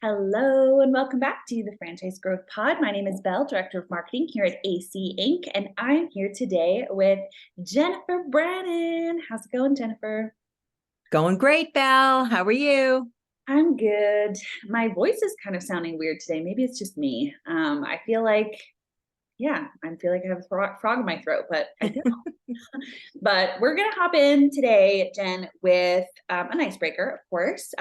Hello and welcome back to the Franchise Growth Pod. My name is Belle, Director of Marketing here at AC Inc. And I'm here today with Jennifer Brannon. How's it going, Jennifer? Going great, Belle. How are you? I'm good. My voice is kind of sounding weird today. Maybe it's just me. I feel like, I feel like I have a frog in my throat, but I don't. But we're going to hop in today, Jen, with an icebreaker, of course.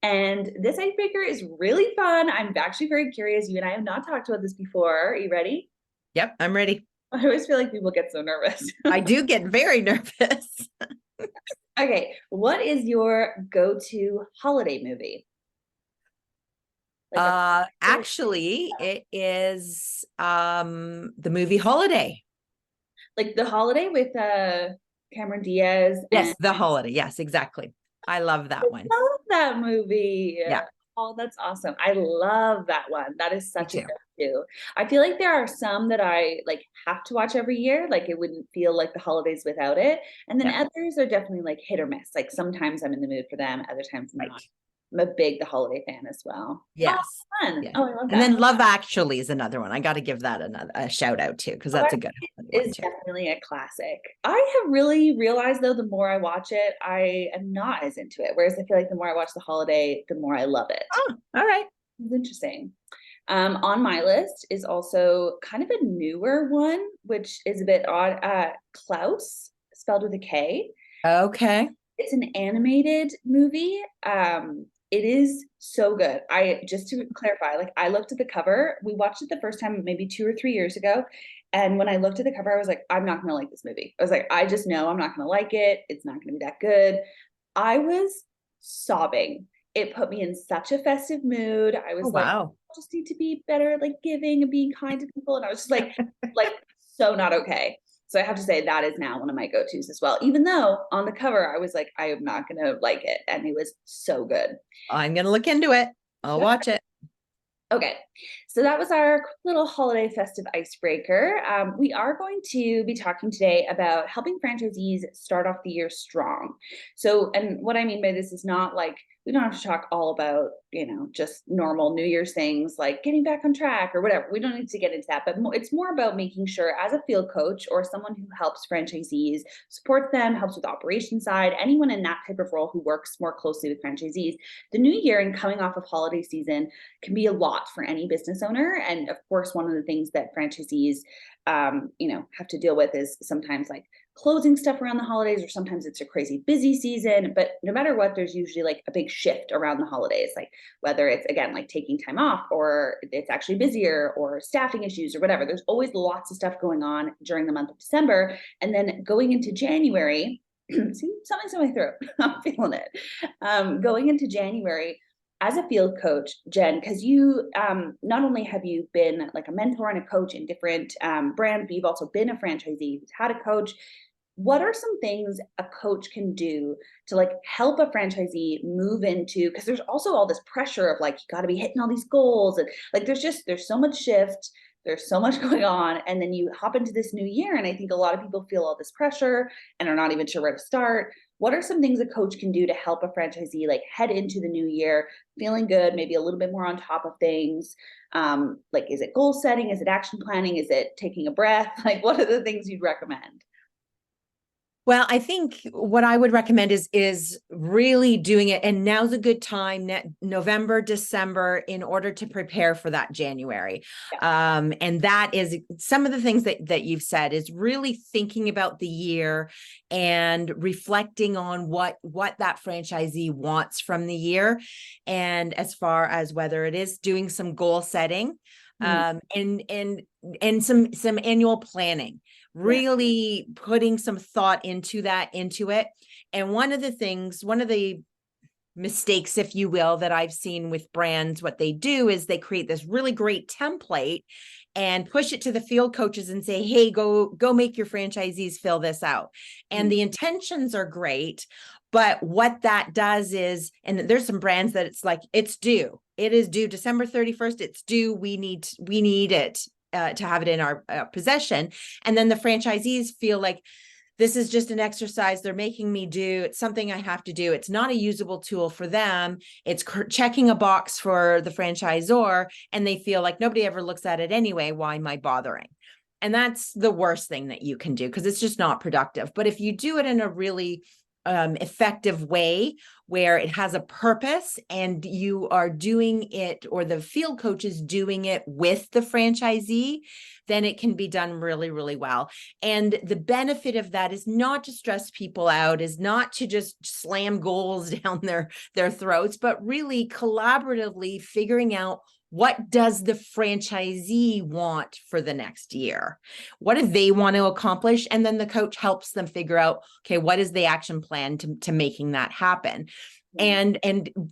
And this icebreaker is really fun. I'm actually very curious. You and I have not talked about this before. Are you ready? Yep, I'm ready. I always feel like people get so nervous. I do get very nervous. Okay, what is your go-to holiday movie? Like a Actually, it is the movie Holiday. like the holiday with Cameron Diaz Yes, and The Holiday. Yes, exactly. I love I that one. love that movie. Yeah, Oh, that's awesome. I love that one. That is me such a too. go-to. I feel like there are some that I like have to watch every year. Like it wouldn't feel like the holidays without it. And then Yeah, others are definitely like hit or miss. Like sometimes I'm in the mood for them, other times I'm not. right. I'm a big The Holiday fan as well. Oh, Yes. fun. Yeah. Oh, I love And that. then Love Actually is another one. I got to give that a shout out too, because Love that's a good one is too. definitely a classic. I have really realized though, the more I watch it, I am not as into it. Whereas I feel like the more I watch The Holiday, the more I love it. Oh, all right. It's interesting. On my list is also kind of a newer one, which is a bit odd. Klaus, spelled with a K. Okay. It's an animated movie. It is so good. I just to clarify, like I looked at the cover. We watched it the first time maybe 2 or 3 years ago. And when I looked at the cover, I was like, I'm not gonna like this movie. I was like, I just know I'm not gonna like it. It's not gonna be that good. I was sobbing. It put me in such a festive mood. I Oh, was like, wow. I just need to be better, like giving and being kind to people. And I was just like so not okay. So I have to say that is now one of my go-tos as well. Even though on the cover I was like, I am not gonna like it. And it was so good. I'm going to look into it. I'll watch it. Okay, so that was our little holiday festive icebreaker. We are going to be talking today about helping franchisees start off the year strong. So, and what I mean by this is not like we don't have to talk all about, just normal New Year's things like getting back on track or whatever. We don't need to get into that, but it's more about making sure as a field coach or someone who helps franchisees, supports them, helps with the operation side, anyone in that type of role who works more closely with franchisees, the new year and coming off of holiday season can be a lot for any business owner. And of course, one of the things that franchisees, have to deal with is sometimes like closing stuff around the holidays, or sometimes it's a crazy busy season. But no matter what, there's usually like a big shift around the holidays, like whether it's again like taking time off, or it's actually busier, or staffing issues, or whatever. There's always lots of stuff going on during the month of December. And then going into January, see, something's in my throat. I'm feeling it. Going into January, as a field coach, Jen, because you not only have you been like a mentor and a coach in different brands, but you've also been a franchisee who's had a coach. What are some things a coach can do to like help a franchisee move into? Because there's also all this pressure of like you got to be hitting all these goals, and like there's so much shift, there's so much going on, and then you hop into this new year, and I think a lot of people feel all this pressure and are not even sure where to start. What are some things a coach can do to help a franchisee like head into the new year feeling good, maybe a little bit more on top of things? Like, is it goal setting? Is it action planning? Is it taking a breath? Like, what are the things you'd recommend? Well, I think what I would recommend is really doing it. And now's a good time, November, December, in order to prepare for that January. Yeah. And that is some of the things that you've said is really thinking about the year and reflecting on what that franchisee wants from the year. And as far as whether it is doing some goal setting, Mm, and some annual planning, yeah. really putting some thought into it. And one of the mistakes, if you will, that I've seen with brands, what they do is they create this really great template and push it to the field coaches and say, hey, go make your franchisees fill this out. And Mm, the intentions are great, but what that does is, and there's some brands that it's like, it is due December 31st. It's due. We need it to have it in our possession. And then the franchisees feel like this is just an exercise they're making me do. It's something I have to do. It's not a usable tool for them. It's checking a box for the franchisor, and they feel like nobody ever looks at it anyway. Why am I bothering? And that's the worst thing that you can do, because it's just not productive. But if you do it in a really effective way where it has a purpose and you are doing it, or the field coach is doing it with the franchisee, then it can be done really, really well. And the benefit of that is not to stress people out, is not to just slam goals down their throats, but really collaboratively figuring out, what does the franchisee want for the next year? What do they want to accomplish? And then the coach helps them figure out, okay, what is the action plan to making that happen? And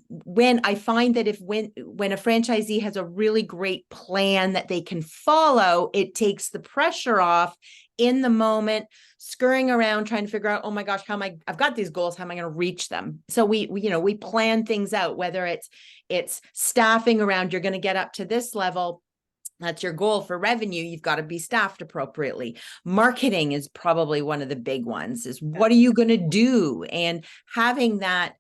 when I find that when a franchisee has a really great plan that they can follow, it takes the pressure off in the moment, scurrying around trying to figure out, oh my gosh, I've got these goals, how am I going to reach them? So we plan things out, whether it's staffing around, you're going to get up to this level. That's your goal for revenue. You've got to be staffed appropriately. Marketing is probably one of the big ones, is what are you going to do? And having that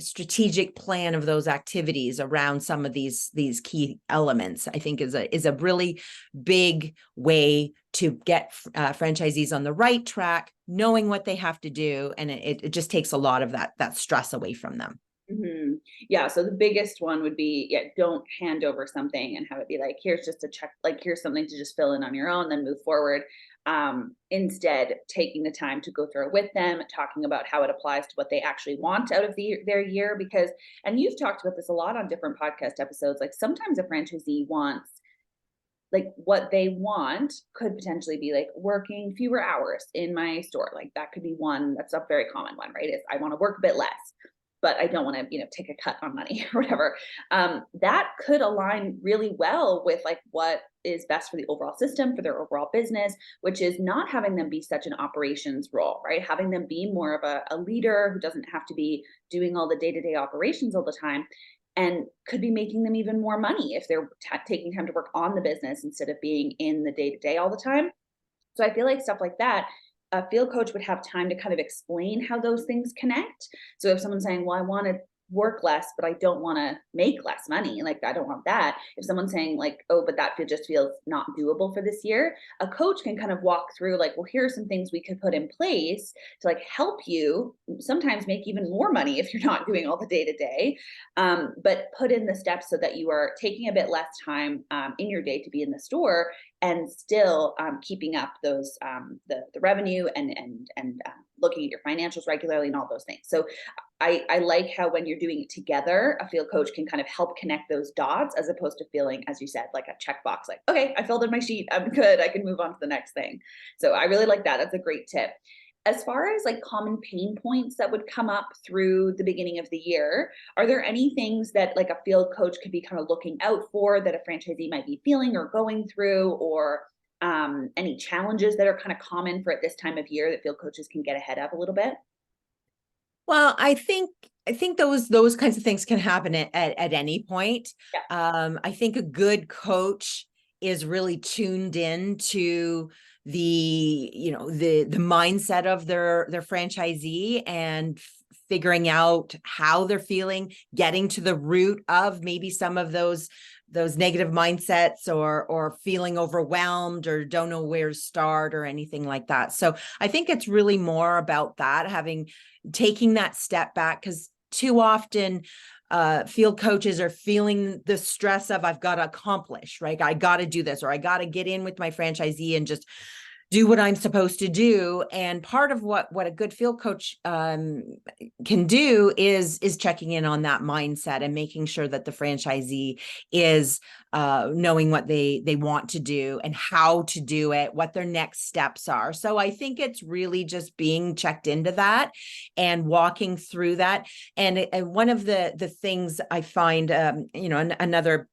strategic plan of those activities around some of these key elements, I think is a really big way to get franchisees on the right track, knowing what they have to do. And it just takes a lot of that stress away from them. Mm-hmm. Yeah. So the biggest one would be, don't hand over something and have it be like, here's just a check, like here's something to just fill in on your own, then move forward. Instead, taking the time to go through it with them, talking about how it applies to what they actually want out of their year. Because, and you've talked about this a lot on different podcast episodes, like sometimes a franchisee wants, like what they want could potentially be like working fewer hours in my store. Like that could be one, that's a very common one, right? Is I want to work a bit less, but I don't want to, take a cut on money or whatever. That could align really well with like what is best for the overall system, for their overall business, which is not having them be such an operations role, right? Having them be more of a leader who doesn't have to be doing all the day-to-day operations all the time, and could be making them even more money if they're taking time to work on the business instead of being in the day-to-day all the time. So I feel like stuff like that, a field coach would have time to kind of explain how those things connect. So if someone's saying, well, I want to work less, but I don't want to make less money, like I don't want that. If someone's saying like, oh, but that just feels not doable for this year, a coach can kind of walk through like, well, here are some things we could put in place to like help you sometimes make even more money if you're not doing all the day to day, but put in the steps so that you are taking a bit less time in your day to be in the store, and still keeping up those the revenue and looking at your financials regularly and all those things. So I like how when you're doing it together, a field coach can kind of help connect those dots, as opposed to feeling, as you said, like a checkbox, like, okay, I filled in my sheet, I'm good, I can move on to the next thing. So I really like that. That's a great tip. As far as like common pain points that would come up through the beginning of the year, are there any things that like a field coach could be kind of looking out for that a franchisee might be feeling or going through, or any challenges that are kind of common for at this time of year that field coaches can get ahead of a little bit? Well, I think those kinds of things can happen at any point. Yeah. I think a good coach is really tuned in to the mindset of their franchisee, and figuring out how they're feeling, getting to the root of maybe some of those negative mindsets, or feeling overwhelmed or don't know where to start or anything like that. So I think it's really more about that, taking that step back, because too often field coaches are feeling the stress of, I've got to accomplish, right? I got to do this, or I got to get in with my franchisee and just do what I'm supposed to do. And part of what a good field coach can do is checking in on that mindset and making sure that the franchisee is knowing what they want to do and how to do it, what their next steps are. So I think it's really just being checked into that and walking through that. And one of the things I find, another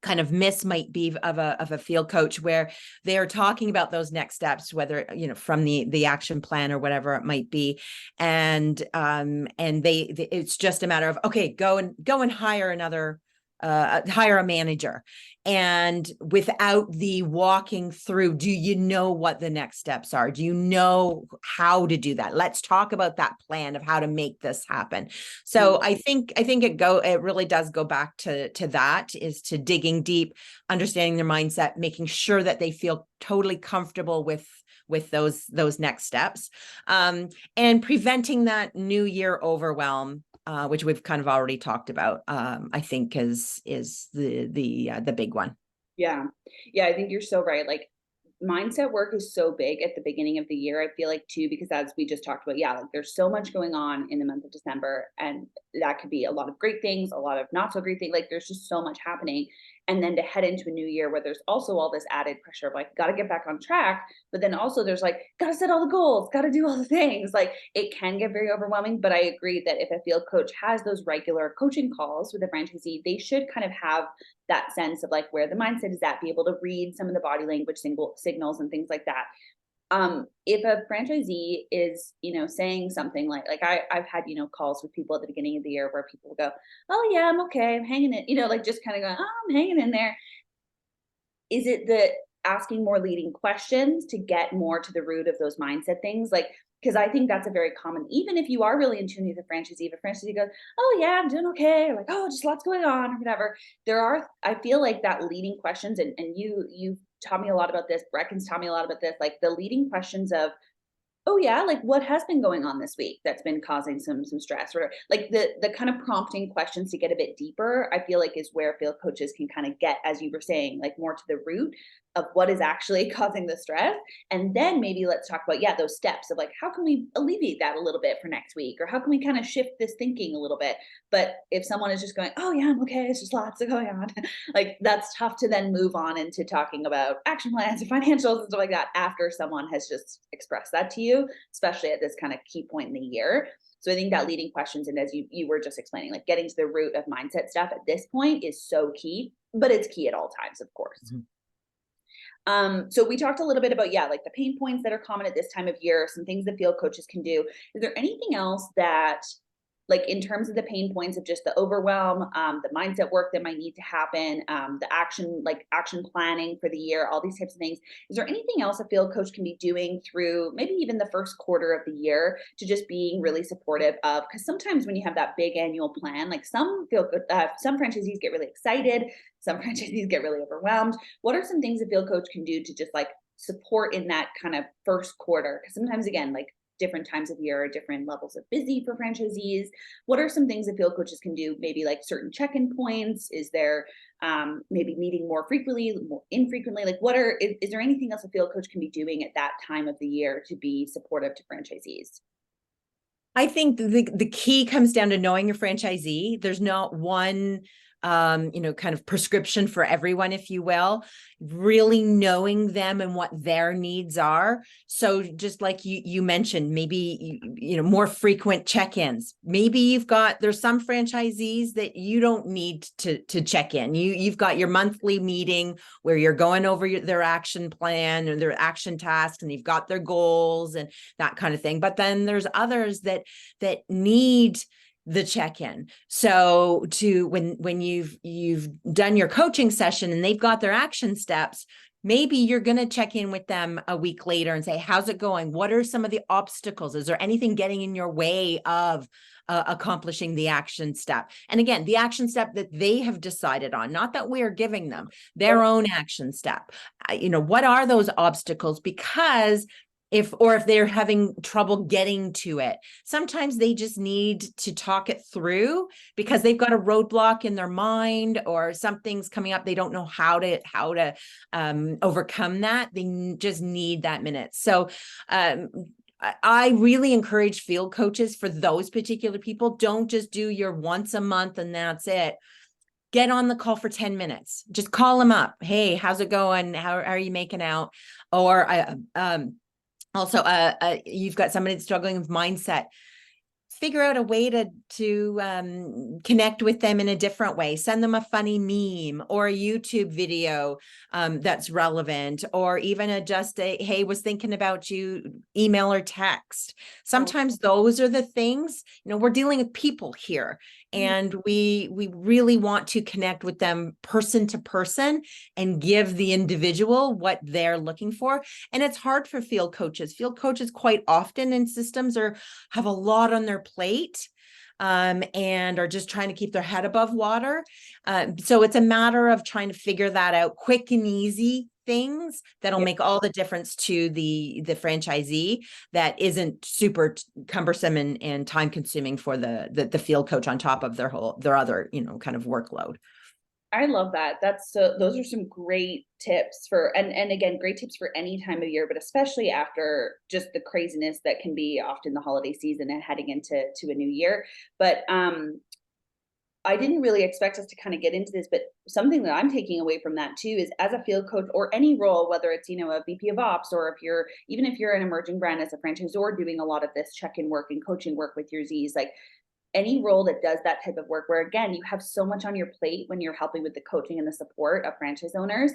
kind of miss might be of a field coach, where they are talking about those next steps, whether from the action plan or whatever it might be, and it's just a matter of, okay, go and hire another hire a manager, and without the walking through, do you know what the next steps are? Do you know how to do that? Let's talk about that plan of how to make this happen. So I think it really does go back to that, is to digging deep, understanding their mindset, making sure that they feel totally comfortable with those next steps, and preventing that new year overwhelm, which we've kind of already talked about. I think is the big one. Yeah. Yeah, I think you're so right. Like, mindset work is so big at the beginning of the year. I feel like too, because as we just talked about, yeah, like there's so much going on in the month of December, and that could be a lot of great things, a lot of not so great things. Like, there's just so much happening. And then to head into a new year where there's also all this added pressure of like, got to get back on track. But then also there's like, got to set all the goals, got to do all the things. Like, it can get very overwhelming. But I agree that if a field coach has those regular coaching calls with a franchisee, they should kind of have that sense of like where the mindset is at, be able to read some of the body language signals and things like that. If a franchisee is, saying something like I've had, calls with people at the beginning of the year where people go, oh yeah, I'm okay, I'm hanging in, like just kind of going, oh, I'm hanging in there. Is it the asking more leading questions to get more to the root of those mindset things? Like, because I think that's a very common, even if you are really in tune with a franchisee, if a franchisee goes, oh yeah, I'm doing okay, or like, oh, just lots going on, or whatever. I feel like that leading questions, and you taught me a lot about this, Brecken's taught me a lot about this, like the leading questions of, oh yeah, like what has been going on this week that's been causing some stress, or like the kind of prompting questions to get a bit deeper, I feel like is where field coaches can kind of get, as you were saying, like more to the root of what is actually causing the stress. And then maybe let's talk about, yeah, those steps of like, how can we alleviate that a little bit for next week? Or how can we kind of shift this thinking a little bit? But if someone is just going, oh yeah, I'm okay, it's just lots of going on, like that's tough to then move on into talking about action plans or financials and stuff like that after someone has just expressed that to you, especially at this kind of key point in the year. So I think that leading questions, and as you were just explaining, like getting to the root of mindset stuff at this point is so key, but it's key at all times, of course. Mm-hmm. So we talked a little bit about, yeah, like the pain points that are common at this time of year, some things that field coaches can do. Is there anything else that, like in terms of the pain points of just the overwhelm, the mindset work that might need to happen, the action planning for the year, all these types of things. Is there anything else a field coach can be doing through maybe even the first quarter of the year to just being really supportive of? Because sometimes when you have that big annual plan, like some franchisees get really excited, some franchisees get really overwhelmed. What are some things a field coach can do to just like support in that kind of first quarter? Because sometimes, again, like different times of year, different levels of busy for franchisees. What are some things that field coaches can do? Maybe like certain check-in points? Is there maybe meeting more frequently, more infrequently? Like is there anything else a field coach can be doing at that time of the year to be supportive to franchisees? I think the key comes down to knowing your franchisee. There's not one kind of prescription for everyone, if you will, really knowing them and what their needs are. So just like you mentioned, maybe, more frequent check-ins. Maybe there's some franchisees that you don't need to check in. You've got your monthly meeting where you're going over their action plan or their action tasks, and you've got their goals and that kind of thing. But then there's others that need the check-in. So when you've done your coaching session and they've got their action steps, maybe you're going to check in with them a week later and say, how's it going? What are some of the obstacles? Is there anything getting in your way of accomplishing the action step? And again, the action step that they have decided on, not that we're giving them their own action step. What are those obstacles? Because if they're having trouble getting to it, sometimes they just need to talk it through because they've got a roadblock in their mind or something's coming up. They don't know how to overcome that. They just need that minute. So I really encourage field coaches for those particular people. Don't just do your once a month and that's it. Get on the call for 10 minutes. Just call them up. Hey, how's it going? How are you making out? Or also, you've got somebody that's struggling with mindset. Figure out a way to connect with them in a different way. Send them a funny meme or a YouTube video that's relevant, or even just a, hey, was thinking about you, email or text. Sometimes those are the things, we're dealing with people here. And we really want to connect with them person to person and give the individual what they're looking for. And it's hard for field coaches. Field coaches quite often in systems have a lot on their plate. And are just trying to keep their head above water. So it's a matter of trying to figure that out, quick and easy things that'll make all the difference to the franchisee that isn't super cumbersome and time consuming for the field coach on top of their other, kind of workload. I love that. Those are some great tips and again, great tips for any time of year, but especially after just the craziness that can be often the holiday season and heading into a new year. But I didn't really expect us to kind of get into this, but something that I'm taking away from that too is, as a field coach or any role, whether it's, a VP of ops, or even if you're an emerging brand as a franchisor doing a lot of this check-in work and coaching work with your Z's, like any role that does that type of work, where again, you have so much on your plate when you're helping with the coaching and the support of franchise owners,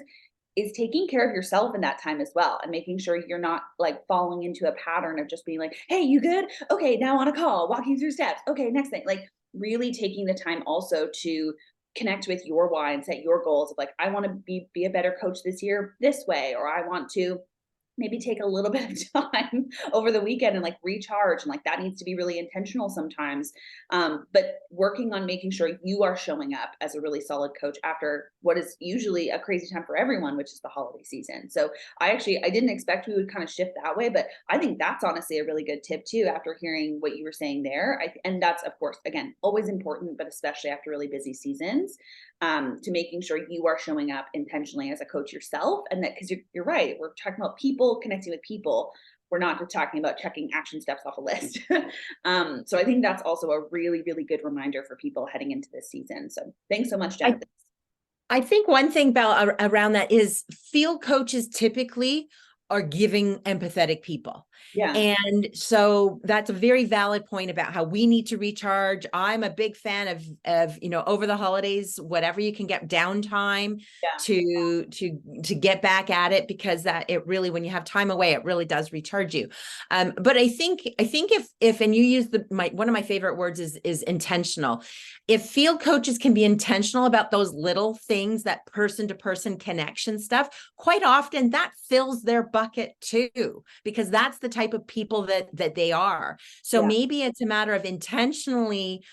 is taking care of yourself in that time as well, and making sure you're not like falling into a pattern of just being like, hey, you good? Okay, now on a call, walking through steps. Okay, next thing. Like really taking the time also to connect with your why and set your goals of like, I want to be a better coach this year this way, or I want to maybe take a little bit of time over the weekend and like recharge, and like that needs to be really intentional sometimes, but working on making sure you are showing up as a really solid coach after what is usually a crazy time for everyone, which is the holiday season. So I didn't expect we would kind of shift that way, but I think that's honestly a really good tip too, after hearing what you were saying there. And that's, of course, again, always important, but especially after really busy seasons, to making sure you are showing up intentionally as a coach yourself. And that, because you're right, we're talking about people, connecting with people. We're not just talking about checking action steps off a list. So I think that's also a really, really good reminder for people heading into this season. So thanks so much, Jen. I think one thing about around that is field coaches typically are giving empathetic people. Yeah. And so that's a very valid point about how we need to recharge. I'm a big fan of over the holidays, whatever you can get downtime to get back at it, because that it really, when you have time away, it really does recharge you. But I think if and you use one of my favorite words is intentional. If field coaches can be intentional about those little things, that person to person connection stuff, quite often that fills their bucket too, because that's the type of people that they are. So maybe it's a matter of intentionally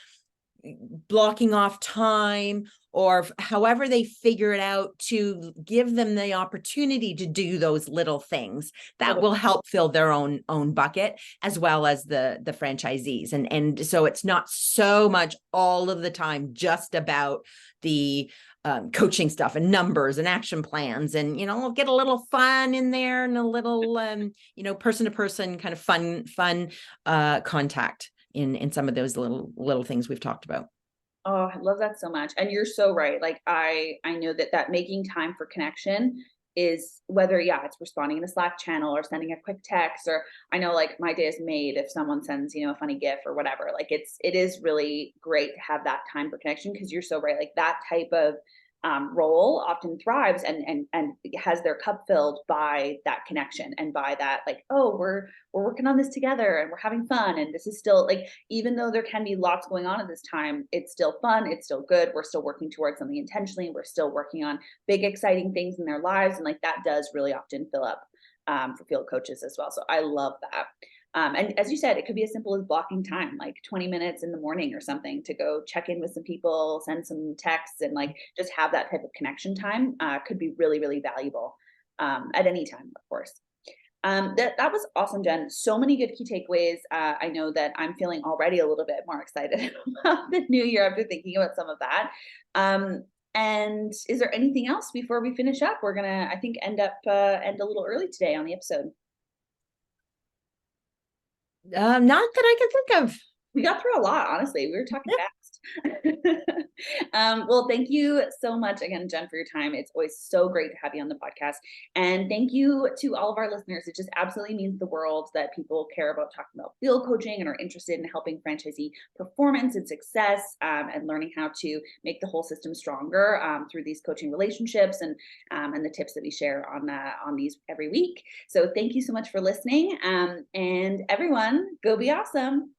blocking off time, or however they figure it out, to give them the opportunity to do those little things that will help fill their own bucket, as well as the franchisees. And so it's not so much all of the time just about the coaching stuff and numbers and action plans, and we'll get a little fun in there, and a little person to person kind of fun contact in some of those little things we've talked about. Oh, I love that so much. And you're so right. Like I know that making time for connection is, whether it's responding in a Slack channel or sending a quick text, or I know like my day is made if someone sends, a funny GIF or whatever. Like it is really great to have that time for connection, because you're so right. Like that type of role often thrives and has their cup filled by that connection, and by that, like, oh, we're working on this together and we're having fun, and this is still, like, even though there can be lots going on at this time, it's still fun, it's still good, we're still working towards something intentionally, we're still working on big exciting things in their lives, and like that does really often fill up for field coaches as well. So I love that. And as you said, it could be as simple as blocking time, like 20 minutes in the morning or something, to go check in with some people, send some texts, and like just have that type of connection time. Could be really, really valuable at any time, of course. That was awesome, Jen. So many good key takeaways. I know that I'm feeling already a little bit more excited about the new year after thinking about some of that. And is there anything else before we finish up? We're gonna, I think, end a little early today on the episode. Not that I can think of. We got through a lot, honestly. We were talking fast. Well, thank you so much again, Jen, for your time. It's always so great to have you on the podcast. And thank you to all of our listeners. It just absolutely means the world that people care about talking about field coaching and are interested in helping franchisee performance and success, and learning how to make the whole system stronger through these coaching relationships and the tips that we share on these every week. So thank you so much for listening. And everyone, go be awesome.